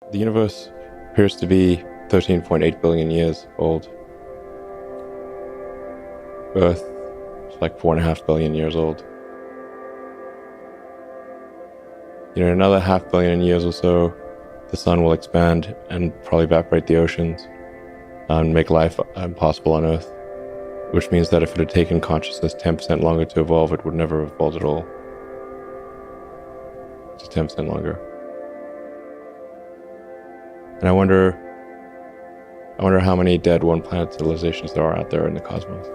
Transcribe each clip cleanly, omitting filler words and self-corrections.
The universe appears to be 13.8 billion years old. Earth is like 4.5 billion years old. In another 500 million years or so, the sun will expand and probably evaporate the oceans and make life impossible on Earth, which means that if it had taken consciousness 10% longer to evolve, it would never have evolved at all. Just 10% longer. And I wonder how many dead one-planet civilizations there are out there in the cosmos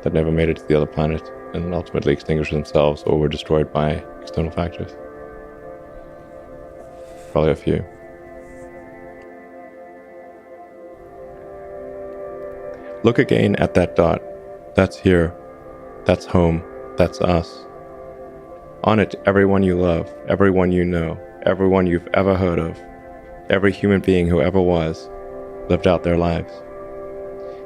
that never made it to the other planet and ultimately extinguished themselves or were destroyed by external factors. Probably a few. Look again at that dot. That's here. That's home. That's us. On it, everyone you love, everyone you know, everyone you've ever heard of, every human being who ever was, lived out their lives.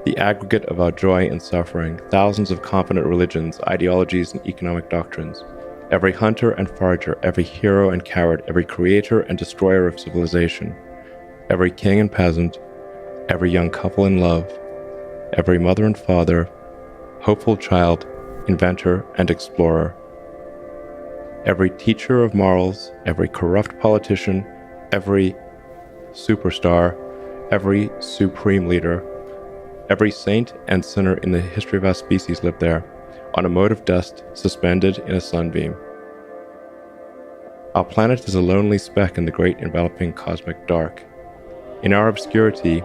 The aggregate of our joy and suffering, thousands of competent religions, ideologies, and economic doctrines, every hunter and forager, every hero and coward, every creator and destroyer of civilization, every king and peasant, every young couple in love, every mother and father, hopeful child, inventor and explorer, every teacher of morals, every corrupt politician, every superstar, every supreme leader, every saint and sinner in the history of our species lived there, on a mote of dust suspended in a sunbeam. Our planet is a lonely speck in the great enveloping cosmic dark. In our obscurity,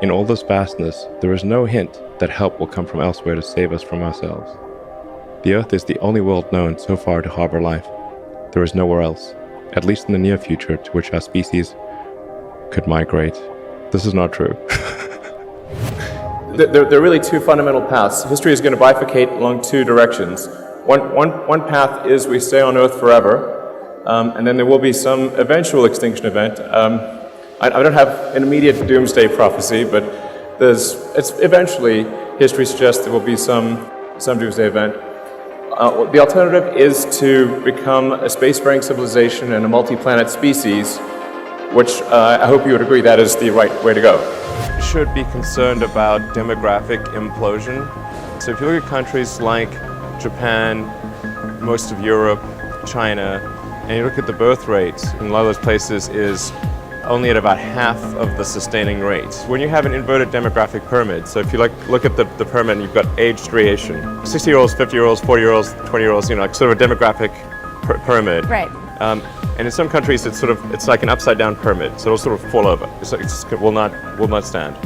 in all this vastness, there is no hint that help will come from elsewhere to save us from ourselves. The Earth is the only world known so far to harbor life. There is nowhere else, at least in the near future, to which our species could migrate. This is not true. There are really two fundamental paths. History is going to bifurcate along two directions. One path is we stay on Earth forever, and then there will be some eventual extinction event. I don't have an immediate doomsday prophecy, but it's eventually, history suggests there will be some doomsday event. The alternative is to become a spacefaring civilization and a multi-planet species, which I hope you would agree that is the right way to go. Should be concerned about demographic implosion. So if you look at countries like Japan, most of Europe, China, and you look at the birth rate in a lot of those places is only at about half of the sustaining rate. When you have an inverted demographic pyramid, so if you look at the pyramid and you've got age striation, 60-year-olds, 50-year-olds, 40-year-olds, 20-year-olds, like sort of a demographic pyramid. Right. And in some countries, it's like an upside-down pyramid, so it'll sort of fall over. It will not stand.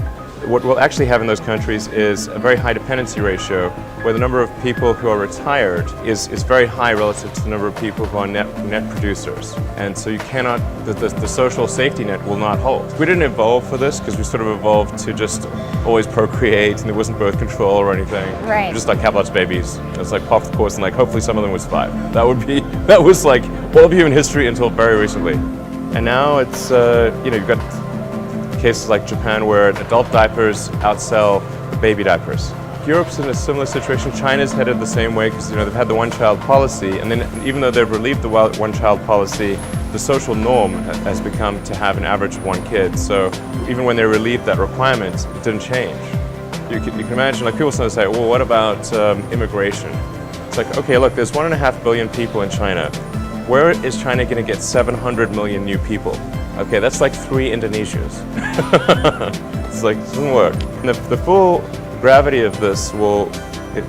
What we'll actually have in those countries is a very high dependency ratio, where the number of people who are retired is very high relative to the number of people who are net producers. And so you cannot, the social safety net will not hold. We didn't evolve for this because we sort of evolved to just always procreate, and there wasn't birth control or anything. Right. Just like have lots of babies. It's like pop the course and like hopefully some of them would survive. That was like all of human history until very recently. And now it's, you've got cases like Japan where adult diapers outsell baby diapers. Europe's in a similar situation. China's headed the same way because they've had the one-child policy, and then even though they've relieved the one-child policy, the social norm has become to have an average of one kid. So even when they relieved that requirement, it didn't change. You can imagine, like people sometimes say, well, what about immigration? It's like, okay, look, there's 1.5 billion people in China. Where is China going to get 700 million new people? Okay, that's like 3 Indonesias. It's like, it doesn't work. And the full gravity of this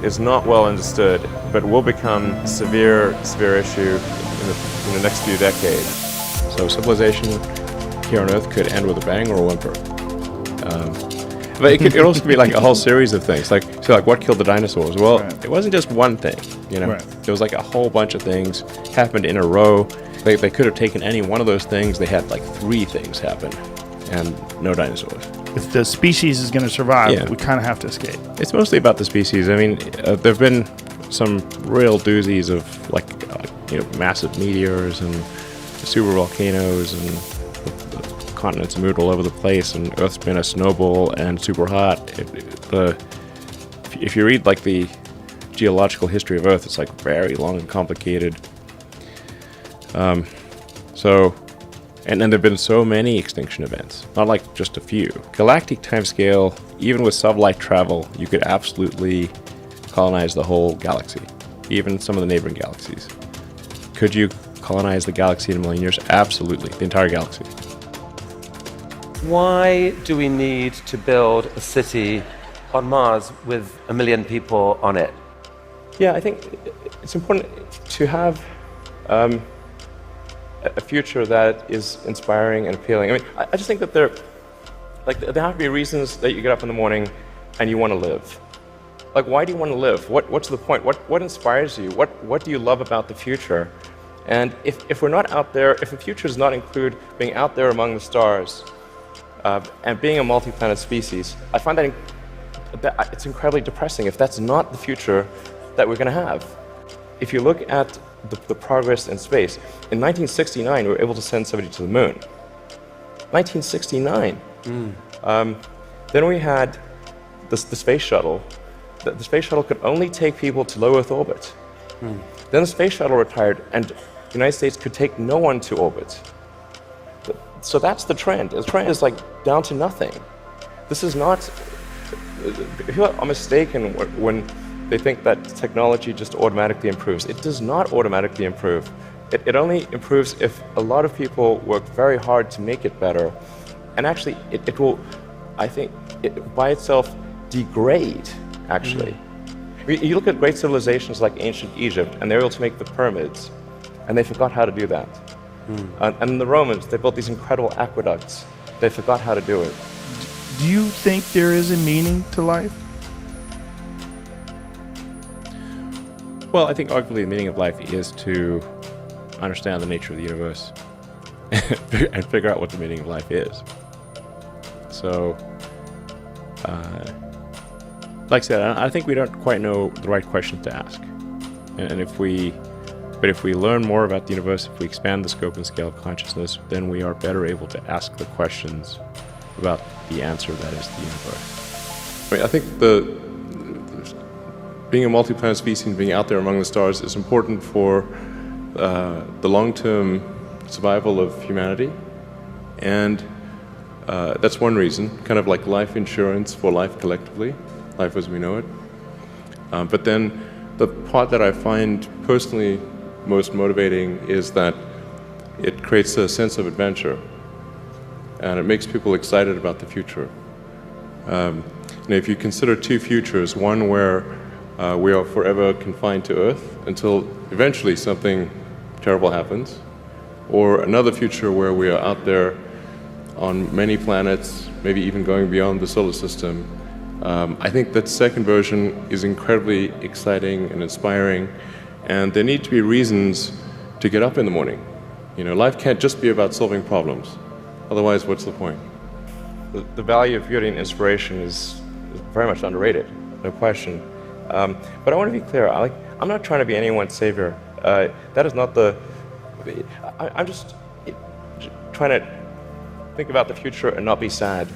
is not well understood, but will become a severe issue in the next few decades. So civilization here on Earth could end with a bang or a whimper. But it could also be like a whole series of things. Like what killed the dinosaurs? Well, It wasn't just one thing, Right. There was like a whole bunch of things happened in a row. They could have taken any one of those things. They had like 3 things happen, and no dinosaurs. If the species is going to survive, we kind of have to escape. It's mostly about the species. I mean, there have been some real doozies of massive meteors and super volcanoes, and the continents moved all over the place, and Earth's been a snowball and super hot. If you read like the geological history of Earth, it's like very long and complicated. So And then there have been so many extinction events, not like just a few. Galactic timescale, even with sublight travel, you could absolutely colonize the whole galaxy, even some of the neighboring galaxies. Could you colonize the galaxy in a million years? Absolutely, the entire galaxy. Why do we need to build a city on Mars with 1 million people on it? Yeah, I think it's important to have a future that is inspiring and appealing. I mean, I just think that there have to be reasons that you get up in the morning and you want to live. Like, why do you want to live? What's the point? What inspires you? What do you love about the future? And if we're not out there, if the future does not include being out there among the stars and being a multi-planet species, I find that it's incredibly depressing if that's not the future that we're going to have. If you look at the progress in space, in 1969 we were able to send somebody to the moon. 1969. Then we had the space shuttle. The space shuttle could only take people to low Earth orbit. Then the space shuttle retired, and the United States could take no one to orbit. So that's the trend. The trend is like down to nothing. This is not. People are mistaken when they think that technology just automatically improves. It does not automatically improve. It only improves if a lot of people work very hard to make it better. And actually, it will, I think, by itself degrade, actually. You look at great civilizations like ancient Egypt, and they were able to make the pyramids, and they forgot how to do that. And the Romans, they built these incredible aqueducts. They forgot how to do it. Do you think there is a meaning to life? Well, I think arguably the meaning of life is to understand the nature of the universe and figure out what the meaning of life is. So, like I said, I think we don't quite know the right questions to ask. And if we learn more about the universe, if we expand the scope and scale of consciousness, then we are better able to ask the questions about the answer that is the universe. I think being a multi-planet species and being out there among the stars is important for the long-term survival of humanity, and that's one reason, kind of like life insurance for life collectively, life as we know it. But then the part that I find personally most motivating is that it creates a sense of adventure, and it makes people excited about the future. If you consider two futures, one where we are forever confined to Earth until eventually something terrible happens, or another future where we are out there on many planets, maybe even going beyond the solar system, I think that second version is incredibly exciting and inspiring, and there need to be reasons to get up in the morning. Life can't just be about solving problems. Otherwise, what's the point? The value of beauty and inspiration is very much underrated, no question. But I want to be clear, I'm not trying to be anyone's savior. That is not I'm just trying to think about the future and not be sad.